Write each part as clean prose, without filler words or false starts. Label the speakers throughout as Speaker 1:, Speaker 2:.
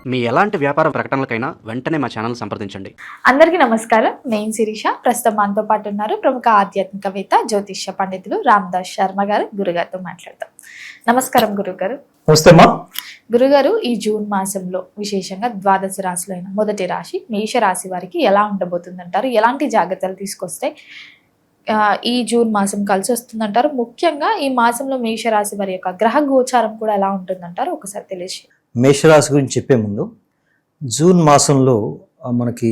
Speaker 1: మీ ఎలాంటి వ్యాపార ప్రకటనలకైనా వెంటనే మా ఛానల్ సంప్రదించండి.
Speaker 2: అందరికీ నమస్కారం. నేను శిరీష. ప్రస్తుతం మనతో పాటు ఉన్నారు ప్రముఖ ఆధ్యాత్మికవేత్త, జ్యోతిష్య పండితులు రామదాస్ శర్మ గారు. గురుగారితో మాట్లాడతాం. నమస్కారం గురుగారు.
Speaker 3: నమస్తే అమ్మా.
Speaker 2: గురుగారు, ఈ జూన్ మాసంలో విశేషంగా ద్వాదశ రాశిలో అయిన మొదటి రాశి మేష రాశి వారికి ఎలా ఉండబోతుందంటారు? ఎలాంటి జాగ్రత్తలు తీసుకొస్తే ఈ జూన్ మాసం కలిసి వస్తుందంటారు? ముఖ్యంగా ఈ మాసంలో మేషరాశి వారి యొక్క గ్రహ గోచారం కూడా ఎలా ఉంటుందంటారు? ఒకసారి తెలియజేయండి.
Speaker 3: మేషరాశి గురించి చెప్పే ముందు జూన్ మాసంలో మనకి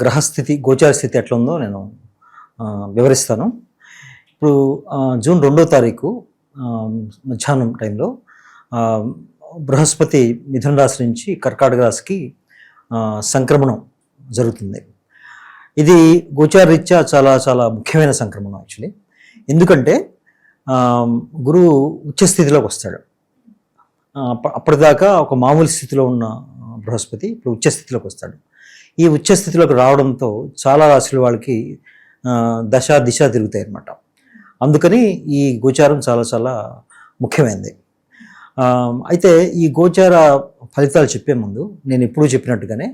Speaker 3: గ్రహస్థితి గోచార స్థితి ఎట్లా ఉందో నేను వివరిస్తాను. ఇప్పుడు జూన్ 2వ తారీఖు మధ్యాహ్నం టైంలో బృహస్పతి మిథున రాశి నుంచి కర్కాటక రాశికి సంక్రమణం జరుగుతుంది. ఇది గోచార రీత్యా చాలా చాలా ముఖ్యమైన సంక్రమణం యాక్చువల్లీ. ఎందుకంటే గురువు ఉచ్చస్థితిలోకి వస్తాడు. అప్పటిదాకా ఒక మామూలు స్థితిలో ఉన్న బృహస్పతి ఇప్పుడు ఉచ్చస్థితిలోకి వస్తాడు. ఈ ఉచ్చస్థితిలోకి రావడంతో చాలా రాశుల వాళ్ళకి దశ దిశ తిరుగుతాయి అన్నమాట. అందుకని ఈ గోచారం చాలా చాలా ముఖ్యమైనది. అయితే ఈ గోచార ఫలితాలు చెప్పే ముందు నేను ఎప్పుడూ చెప్పినట్టుగానే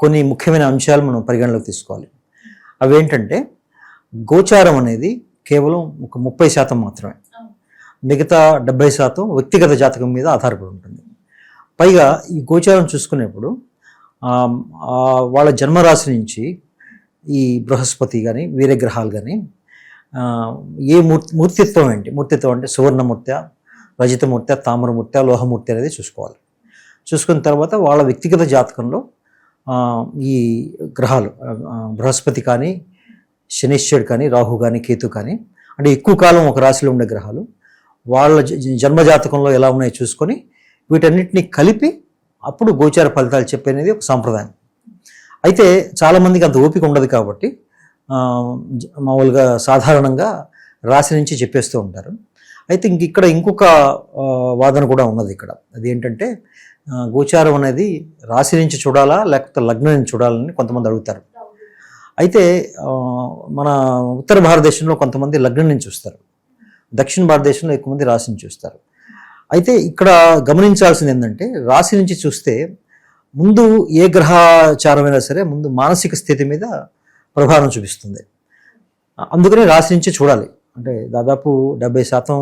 Speaker 3: కొన్ని ముఖ్యమైన అంశాలు మనం పరిగణలోకి తీసుకోవాలి. అవేంటంటే గోచారం అనేది కేవలం ఒక 30% మాత్రమే, మిగతా 70% వ్యక్తిగత జాతకం మీద ఆధారపడి ఉంటుంది. పైగా ఈ గోచారం చూసుకునేప్పుడు వాళ్ళ జన్మరాశి నుంచి ఈ బృహస్పతి కానీ వేరే గ్రహాలు కానీ ఏ మూర్తిత్వం ఏంటి, మూర్తిత్వం అంటే సువర్ణమూర్తి, రజితమూర్తి, తామ్రమూర్తి, లోహమూర్తి అనేది చూసుకోవాలి. చూసుకున్న తర్వాత వాళ్ళ వ్యక్తిగత జాతకంలో ఈ గ్రహాలు బృహస్పతి కానీ, శనీశ్వరుడు కానీ, రాహు కానీ, కేతు కానీ, అంటే ఎక్కువ కాలం ఒక రాశిలో ఉండే గ్రహాలు వాళ్ళ జన్మజాతకంలో ఎలా ఉన్నాయో చూసుకొని వీటన్నిటిని కలిపి అప్పుడు గోచార ఫలితాలు చెప్పనేది ఒక సాంప్రదాయం. అయితే చాలామందికి అంత ఓపిక ఉండదు కాబట్టి మామూలుగా సాధారణంగా రాశి నుంచి చెప్పేస్తూ ఉంటారు. అయితే ఇక్కడ ఇంకొక వాదన కూడా ఉన్నది. ఇక్కడ అదేంటంటే గోచారం అనేది రాశి నుంచి చూడాలా లేకపోతే లగ్నం నుంచి చూడాలని కొంతమంది అడుగుతారు. అయితే మన ఉత్తర భారతదేశంలో కొంతమంది లగ్నం నుంచి చూస్తారు, దక్షిణ భారతదేశంలో ఎక్కువ మంది రాశి నుంచి చూస్తారు. అయితే ఇక్కడ గమనించాల్సింది ఏంటంటే రాశి నుంచి చూస్తే ముందు ఏ గ్రహచారమైనా సరే ముందు మానసిక స్థితి మీద ప్రభావం చూపిస్తుంది. అందుకనే రాశి నుంచి చూడాలి. అంటే దాదాపు 70%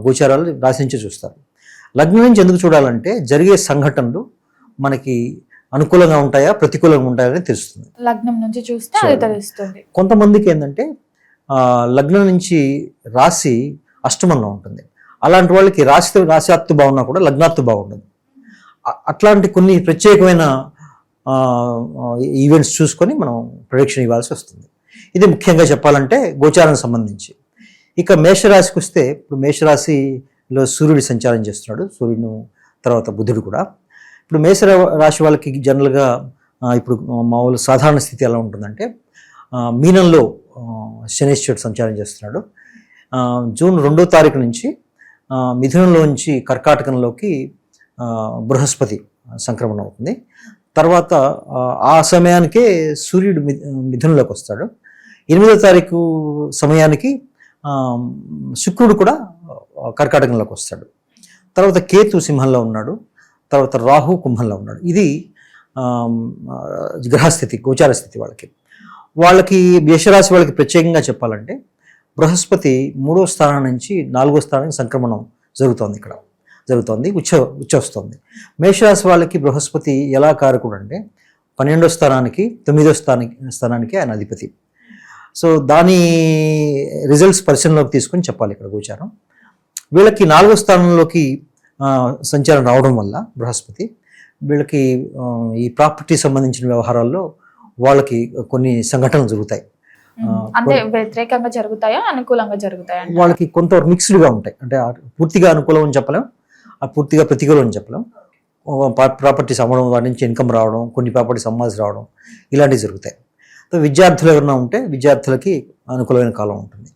Speaker 3: గోచారాలు రాశి నుంచి చూస్తారు. లగ్నం నుంచి ఎందుకు చూడాలంటే జరిగే సంఘటనలు మనకి అనుకూలంగా ఉంటాయా ప్రతికూలంగా ఉంటాయా అని తెలుస్తుంది.
Speaker 2: లగ్నం నుంచి చూస్తే అది తెలుస్తుంది.
Speaker 3: కొంతమందికి ఏంటంటే లగ్నం నుంచి రాశి అష్టమంలో ఉంటుంది. అలాంటి వాళ్ళకి రాశాత్తు బాగున్నా కూడా లగ్నాత్తు బాగుండదు. అట్లాంటి కొన్ని ప్రత్యేకమైన ఈవెంట్స్ చూసుకొని మనం ప్రొడిక్షన్ ఇవ్వాల్సి వస్తుంది. ఇది ముఖ్యంగా చెప్పాలంటే గోచారానికి సంబంధించి. ఇక మేషరాశికి వస్తే ఇప్పుడు మేషరాశిలో సూర్యుడు సంచారం చేస్తున్నాడు, సూర్యుడు తర్వాత బుధుడు కూడా. ఇప్పుడు మేష రాశి వాళ్ళకి జనరల్గా ఇప్పుడు మామూలు సాధారణ స్థితి ఎలా ఉంటుందంటే మీనంలో శనీశ్వరుడు సంచారం చేస్తున్నాడు. జూన్ 2వ తారీఖు నుంచి మిథునంలోంచి కర్కాటకంలోకి బృహస్పతి సంక్రమణం అవుతుంది. తర్వాత ఆ సమయానికే సూర్యుడు మిథునంలోకి వస్తాడు. 8వ తారీఖు సమయానికి శుక్రుడు కూడా కర్కాటకంలోకి వస్తాడు. తర్వాత కేతు సింహంలో ఉన్నాడు, తర్వాత రాహు కుంభంలో ఉన్నాడు. ఇది గ్రహస్థితి గోచార స్థితి. వాళ్ళకి మేషరాశి వాళ్ళకి ప్రత్యేకంగా చెప్పాలంటే బృహస్పతి 3వ స్థానం నుంచి 4వ స్థానానికి సంక్రమణం జరుగుతోంది, ఉచ్చ వస్తుంది. మేషరాశి వాళ్ళకి బృహస్పతి ఎలా కారకుడు అంటే 12వ స్థానానికి 9వ స్థానానికి ఆయన అధిపతి. సో దాని రిజల్ట్స్ పరిశీలనలోకి తీసుకొని చెప్పాలి ఇక్కడ గోచారం. వీళ్ళకి 4వ స్థానంలోకి సంచారం రావడం వల్ల బృహస్పతి వీళ్ళకి ఈ ప్రాపర్టీ సంబంధించిన వ్యవహారాల్లో వాళ్ళకి కొన్ని సంఘటనలు జరుగుతాయి.
Speaker 2: అంటే వ్యతిరేకంగా జరుగుతాయా అనుకూలంగా జరుగుతాయా?
Speaker 3: వాళ్ళకి కొంత మిక్స్డ్గా ఉంటాయి. అంటే పూర్తిగా అనుకూలం అని చెప్పలేం, పూర్తిగా ప్రతికూలం అని చెప్పలేం. ప్రాపర్టీస్ అమ్మడం, వాటి నుంచి ఇన్కమ్ రావడం, కొన్ని ప్రాపర్టీస్ అమ్మాల్సి రావడం, ఇలాంటివి జరుగుతాయి. విద్యార్థులు ఎవరైనా ఉంటే విద్యార్థులకి అనుకూలమైన కాలం ఉంటుంది.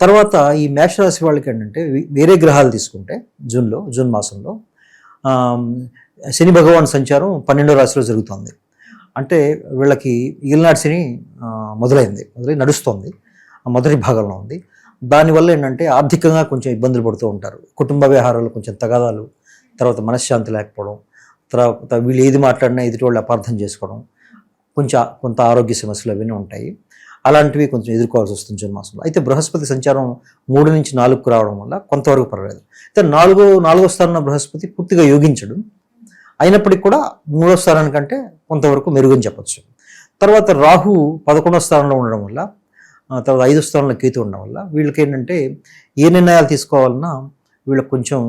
Speaker 3: తర్వాత ఈ మేషరాశి వాళ్ళకి ఏంటంటే వేరే గ్రహాలు తీసుకుంటే జూన్ మాసంలో శని భగవాన్ సంచారం 12వ రాశిలో జరుగుతుంది. అంటే వీళ్ళకి ఈలనాటి శని మొదలై నడుస్తుంది, మొదటి భాగంలో ఉంది. దానివల్ల ఏంటంటే ఆర్థికంగా కొంచెం ఇబ్బందులు పడుతూ ఉంటారు. కుటుంబ వ్యవహారాలు కొంచెం తగాదాలు, తర్వాత మనశ్శాంతి లేకపోవడం, తర్వాత వీళ్ళు ఏది మాట్లాడినా ఎదుటి వాళ్ళు అపార్థం చేసుకోవడం, కొంత ఆరోగ్య సమస్యలు అవన్నీ ఉంటాయి. అలాంటివి కొంచెం ఎదుర్కోవాల్సి వస్తుంది జూన్ మాసంలో. అయితే బృహస్పతి సంచారం 3 నుంచి 4కు రావడం వల్ల కొంతవరకు పర్వాలేదు. అయితే నాలుగో స్థానంలో బృహస్పతి పూర్తిగా యోగించడు, అయినప్పటికీ కూడా 3వ స్థానానికంటే కొంతవరకు మెరుగని చెప్పచ్చు. తర్వాత రాహు 11వ స్థానంలో ఉండడం వల్ల, తర్వాత 5వ స్థానంలో కేతు ఉండడం వల్ల వీళ్ళకి ఏంటంటే ఏ నిర్ణయాలు తీసుకోవాలన్నా వీళ్ళకి కొంచెం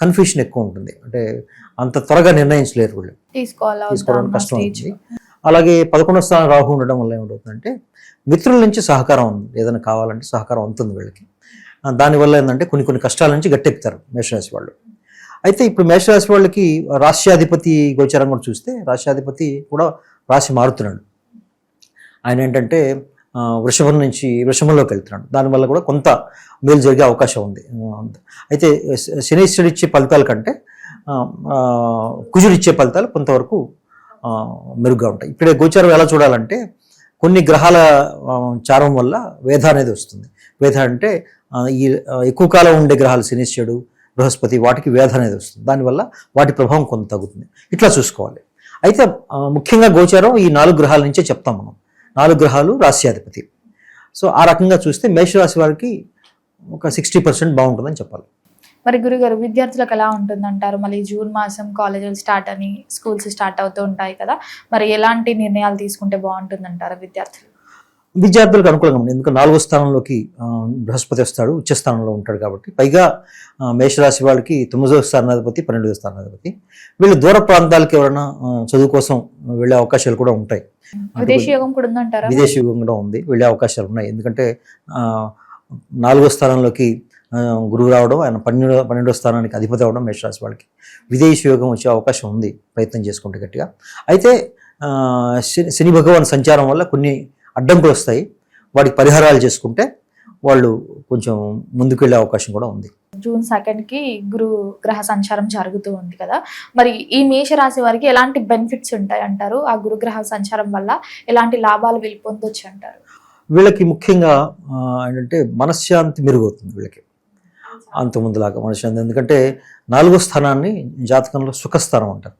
Speaker 3: కన్ఫ్యూషన్ ఎక్కువ ఉంటుంది. అంటే అంత త్వరగా నిర్ణయించలేరు, వీళ్ళు తీసుకోవడం కష్టం అవుతుంది. అలాగే 11వ స్థానం రాహు ఉండడం వల్ల ఏమవుతుందంటే మిత్రుల నుంచి సహకారం ఉంది, ఏదైనా కావాలంటే సహకారం ఉంటుంది వీళ్ళకి. దానివల్ల ఏంటంటే కొన్ని కష్టాల నుంచి గట్టెక్కుతారు మేషరాశి వాళ్ళు. అయితే ఇప్పుడు మేషరాశి వాళ్ళకి రాశ్యాధిపతి గోచారం కూడా చూస్తే రాశ్యాధిపతి కూడా రాశి మారుతున్నాడు. ఆయన ఏంటంటే వృషభం నుంచి వృషభంలోకి వెళ్తున్నాడు. దానివల్ల కూడా కొంత మేలు జరిగే అవకాశం ఉంది. అయితే శనీశ్వరుడు ఇచ్చే ఫలితాల కంటే కుజుడు ఇచ్చే ఫలితాలు కొంతవరకు మెరుగ్గా ఉంటాయి. ఇక్కడే గోచారం ఎలా చూడాలంటే కొన్ని గ్రహాల చారం వల్ల వేధ అనేది వస్తుంది. వేధ అంటే ఈ ఎక్కువ కాలం ఉండే గ్రహాలు శనీశ్వరుడు, బృహస్పతి, వాటికి వేధ అనేది వస్తుంది. దానివల్ల వాటి ప్రభావం కొంత తగ్గుతుంది. ఇట్లా చూసుకోవాలి. అయితే ముఖ్యంగా గోచారం ఈ 4 గ్రహాల నుంచే చెప్తాం మనం. 4 గ్రహాలు రాశ్యాధిపతి. సో ఆ రకంగా చూస్తే మేషరాశి వారికి ఒక 60% బాగుంటుందని చెప్పాలి.
Speaker 2: మరి గురుగారు, విద్యార్థులకు ఎలా ఉంటుందంటారు? మళ్ళీ జూన్ మాసం కాలేజీలు స్టార్ట్ అని, స్కూల్స్ స్టార్ట్ అవుతూ ఉంటాయి కదా, మరి ఎలాంటి నిర్ణయాలు తీసుకుంటే బాగుంటుందంటారు
Speaker 3: విద్యార్థులకు అనుకూలంగా ఉంది. ఎందుకంటే 4వ స్థానంలోకి బృహస్పతి వస్తాడు, ఉచ్చ స్థానంలో ఉంటాడు కాబట్టి. పైగా మేషరాశి వాళ్ళకి 9వ స్థానాధిపతి, 12వ స్థానాధిపతి. వీళ్ళు దూర ప్రాంతాలకు ఎవరైనా చదువు కోసం వెళ్ళే అవకాశాలు కూడా ఉంటాయి.
Speaker 2: విదేశీ యోగం కూడా ఉందంటారా?
Speaker 3: విదేశీ యోగం కూడా ఉంది, వెళ్ళే అవకాశాలు ఉన్నాయి. ఎందుకంటే 4వ స్థానంలోకి గురువు రావడం, ఆయన 12వ స్థానానికి అధిపతి అవడం మేషరాశి వాళ్ళకి విదేశీ యోగం వచ్చే అవకాశం ఉంది, ప్రయత్నం చేసుకుంటే గట్టిగా. అయితే శని భగవాన్ సంచారం వల్ల కొన్ని అడ్డంకులు వస్తాయి. వాటికి పరిహారాలు చేసుకుంటే వాళ్ళు కొంచెం ముందుకు వెళ్ళే అవకాశం కూడా ఉంది.
Speaker 2: జూన్ 2కి గురు గ్రహ సంచారం జరుగుతూ ఉంది కదా, మరి ఈ మేషరాశి వారికి ఎలాంటి బెనిఫిట్స్ ఉంటాయి అంటారు? ఆ గురుగ్రహ సంచారం వల్ల ఎలాంటి లాభాలు వీళ్ళు పొందొచ్చు అంటారు?
Speaker 3: వీళ్ళకి ముఖ్యంగా ఏంటంటే మనశ్శాంతి మెరుగవుతుంది వీళ్ళకి అంత ముందులాగా మనశ్శాంతి. ఎందుకంటే 4వ స్థానాన్ని జాతకంలో సుఖస్థానం అంటారు.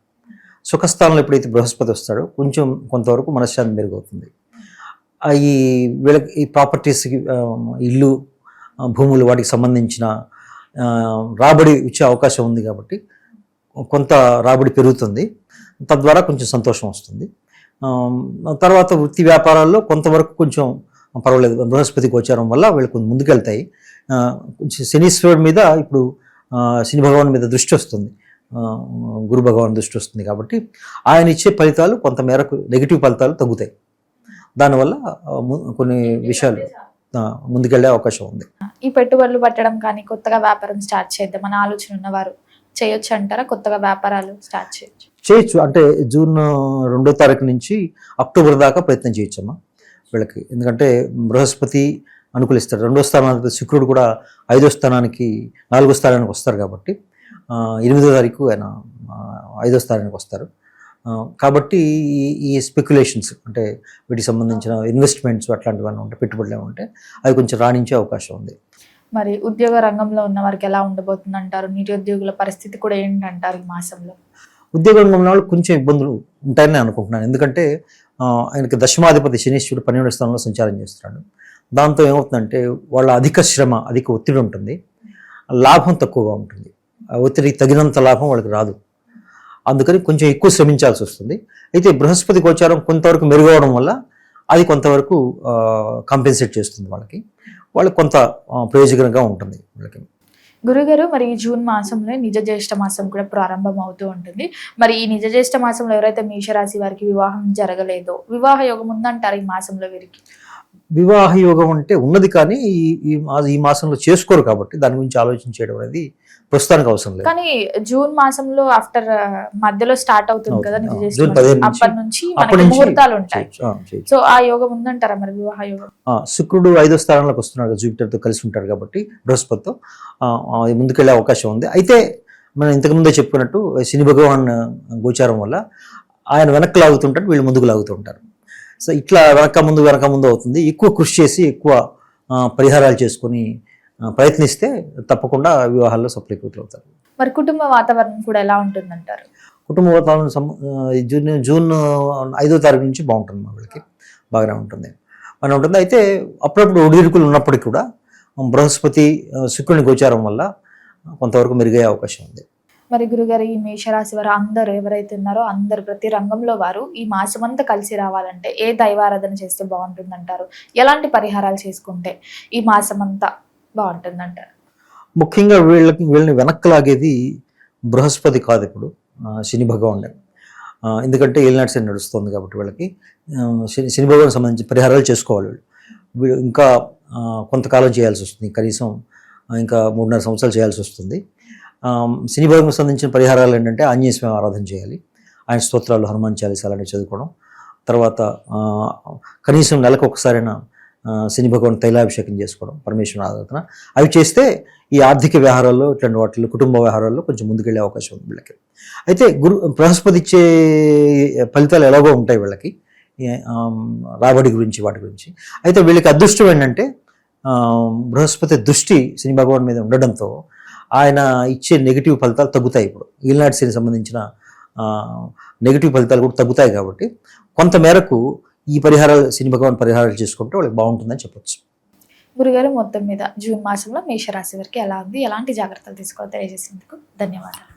Speaker 3: సుఖస్థానంలో ఎప్పుడైతే బృహస్పతి వస్తాడో కొంతవరకు మనశ్శాంతి మెరుగవుతుంది. ఈ వీళ్ళకి ఈ ప్రాపర్టీస్కి, ఇల్లు, భూములు, వాటికి సంబంధించిన రాబడి ఇచ్చే అవకాశం ఉంది కాబట్టి కొంత రాబడి పెరుగుతుంది. తద్వారా కొంచెం సంతోషం వస్తుంది. తర్వాత వృత్తి వ్యాపారాల్లో కొంతవరకు కొంచెం పర్వాలేదు. బృహస్పతి గోచారం వల్ల వీళ్ళకు ముందుకెళ్తాయి. కొంచెం శనీశ్వరుడి మీద ఇప్పుడు శని భగవాన్ మీద దృష్టి వస్తుంది, గురు భగవాన్ దృష్టి వస్తుంది కాబట్టి ఆయన ఇచ్చే ఫలితాలు కొంత మేరకు నెగిటివ్ ఫలితాలు తగ్గుతాయి. దానివల్ల కొన్ని విషయాలు ముందుకెళ్లే అవకాశం ఉంది.
Speaker 2: ఈ పెట్టుబడులు పట్టడం కానీ, కొత్తగా వ్యాపారం స్టార్ట్ చేద్దాం అనే ఆలోచన ఉన్నవారు చేయొచ్చు అంటారా? కొత్తగా వ్యాపారాలు స్టార్ట్ చేయొచ్చు. అంటే జూన్ 2వ తారీఖు నుంచి అక్టోబర్ దాకా ప్రయత్నం చేయొచ్చమ్మా వీళ్ళకి. ఎందుకంటే బృహస్పతి అనుకూలిస్తాడు, 2వ స్థానానికి శుక్రుడు కూడా 5వ స్థానానికి 4వ స్థానానికి వస్తారు కాబట్టి 8వ తారీఖు ఆయన 5వ స్థానానికి వస్తారు. కాబట్టి ఈ స్పెక్యులేషన్స్ అంటే వీటికి సంబంధించిన ఇన్వెస్ట్మెంట్స్ అట్లాంటివన్నీ ఉంటాయి, పెట్టుబడులు ఏమి ఉంటాయి, అవి కొంచెం రాణించే అవకాశం ఉంది. మరి ఉద్యోగ రంగంలో ఉన్న వారికి ఎలా ఉండబోతుంది అంటారు? నిరుద్యోగుల పరిస్థితి కూడా ఏంటంటారు ఈ మాసంలో?
Speaker 3: ఉద్యోగ రంగంలో ఉన్న వాళ్ళు కొంచెం ఇబ్బందులు ఉంటాయని అనుకుంటున్నాను. ఎందుకంటే ఆయనకి దశమాధిపతి శనీశ్వరుడు 12వ స్థానంలో సంచారం చేస్తున్నాడు. దాంతో ఏమవుతుందంటే వాళ్ళ అధిక శ్రమ, అధిక ఒత్తిడి ఉంటుంది, లాభం తక్కువగా ఉంటుంది. ఆ ఒత్తిడికి తగినంత లాభం వాళ్ళకి రాదు. అందుకని కొంచెం ఎక్కువ శ్రమించాల్సి వస్తుంది. అయితే బృహస్పతి గోచారం కొంతవరకు మెరుగవడం వల్ల అది కొంతవరకు కాంపెన్సేట్ చేస్తుంది వాళ్ళకి కొంత ప్రయోజనకంగా ఉంటుంది వాళ్ళకి.
Speaker 2: గురుగారు, మరి ఈ జూన్ మాసంలో నిజ జ్యేష్ఠ మాసం కూడా ప్రారంభం అవుతూ ఉంటుంది. మరి ఈ నిజ జ్యేష్ఠ మాసంలో ఎవరైతే మేషరాశి వారికి వివాహం జరగలేదో, వివాహ యోగం ఉందంటారు ఈ మాసంలో వీరికి?
Speaker 3: వివాహ యోగం అంటే ఉన్నది, కానీ ఈ మాసంలో చేసుకోరు కాబట్టి దాని గురించి ఆలోచన చేయడం అనేది ప్రస్తుతానికి అవసరం లేదు.
Speaker 2: కానీ జూన్ మాసంలో ఆఫ్టర్ మధ్యలో స్టార్ట్ అవుతుంది కదా నిజ జ్యేష్ఠ, అప్పటి నుంచి ముహూర్తాలు ఉంటాయి. సో ఆ యోగం ఉందంటారా మరి వివాహ యోగం?
Speaker 3: శుక్రుడు 5వ స్థానంలోకి వస్తున్నాడు, జూపిటర్తో కలిసి ఉంటాడు కాబట్టి బృహస్పతితో ముందుకెళ్లే అవకాశం ఉంది. అయితే మనం ఇంతకుముందే చెప్పుకున్నట్టు శని భగవాన్ గోచారం వల్ల ఆయన వెనక్కి లాగుతుంటాడు, వీళ్ళు ముందుకు లాగుతూ ఉంటారు. సో ఇట్లా వెనక ముందు అవుతుంది. ఎక్కువ కృషి చేసి ఎక్కువ పరిహారాలు చేసుకొని ప్రయత్నిస్తే తప్పకుండా వివాహాల్లో సఫలీకృతులు అవుతారు.
Speaker 2: మరి కుటుంబ వాతావరణం కూడా ఎలా ఉంటుందంటారు?
Speaker 3: కుటుంబ వాతావరణం జూన్ 5వ తారీఖు నుంచి బాగుంటుంది మా వీళ్ళకి, బాగానే ఉంటుంది. అయితే అప్పుడప్పుడు ఒడిదుడుకులు ఉన్నప్పటికీ కూడా బృహస్పతి శుక్రుని గోచారం వల్ల కొంతవరకు మెరుగయ్యే అవకాశం ఉంది.
Speaker 2: మరి గురుగారు, ఈ మేషరాశి వారు అందరూ ఎవరైతే ఉన్నారో అందరు ప్రతి రంగంలో వారు ఈ మాసం అంతా కలిసి రావాలంటే ఏ దైవారాధన చేస్తే బాగుంటుందంటారు? ఎలాంటి పరిహారాలు చేసుకుంటే ఈ మాసం అంతా బాగుంటుందంటారు?
Speaker 3: ముఖ్యంగా వీళ్ళని వెనక్కి లాగేది బృహస్పతి కాదు, ఇప్పుడు శని భగవానుడే. ఎందుకంటే ఏలినాటి శని నడుస్తుంది కాబట్టి వీళ్ళకి శని భగవాన్ సంబంధించి పరిహారాలు చేసుకోవాలి. వీళ్ళు ఇంకా కొంతకాలం చేయాల్సి వస్తుంది, కనీసం ఇంకా 3.5 సంవత్సరాలు చేయాల్సి వస్తుంది. శని భగవాన్కి సంబంధించిన పరిహారాలు ఏంటంటే ఆంజనేయ స్వామి ఆరాధన చేయాలి, ఆయన స్తోత్రాలు, హనుమాన్ చాలీసా అలాంటివి చదువుకోవడం. తర్వాత కనీసం నెలకు ఒకసారైనా శని భగవాన్ తైలాభిషేకం చేసుకోవడం, పరమేశ్వర ఆరాధన, అవి చేస్తే ఈ ఆర్థిక వ్యవహారాల్లో ఇట్లాంటి వాటిల్లో కుటుంబ వ్యవహారాల్లో కొంచెం ముందుకెళ్ళే అవకాశం ఉంది వీళ్ళకి. అయితే బృహస్పతి ఇచ్చే ఫలితాలు ఎలాగో ఉంటాయి వీళ్ళకి, రాబడి గురించి వాటి గురించి. అయితే వీళ్ళకి అదృష్టం ఏంటంటే బృహస్పతి దృష్టి శని భగవాన్ మీద ఉండడంతో ఆయన ఇచ్చే నెగిటివ్ ఫలితాలు తగ్గుతాయి. ఇప్పుడు ఈనాటి శని సంబంధించిన నెగిటివ్ ఫలితాలు కూడా తగ్గుతాయి కాబట్టి కొంత మేరకు ఈ పరిహారాలు, శని భగవాన్ పరిహారాలు చేసుకుంటే వాళ్ళకి బాగుంటుందని చెప్పొచ్చు.
Speaker 2: గురుగారు, మొత్తం మీద జూన్ మాసంలో మేషరాశి వారికి ఎలా ఉంది, ఎలాంటి జాగ్రత్తలు తీసుకోవాలో తెలియజేసేందుకు ధన్యవాదాలు.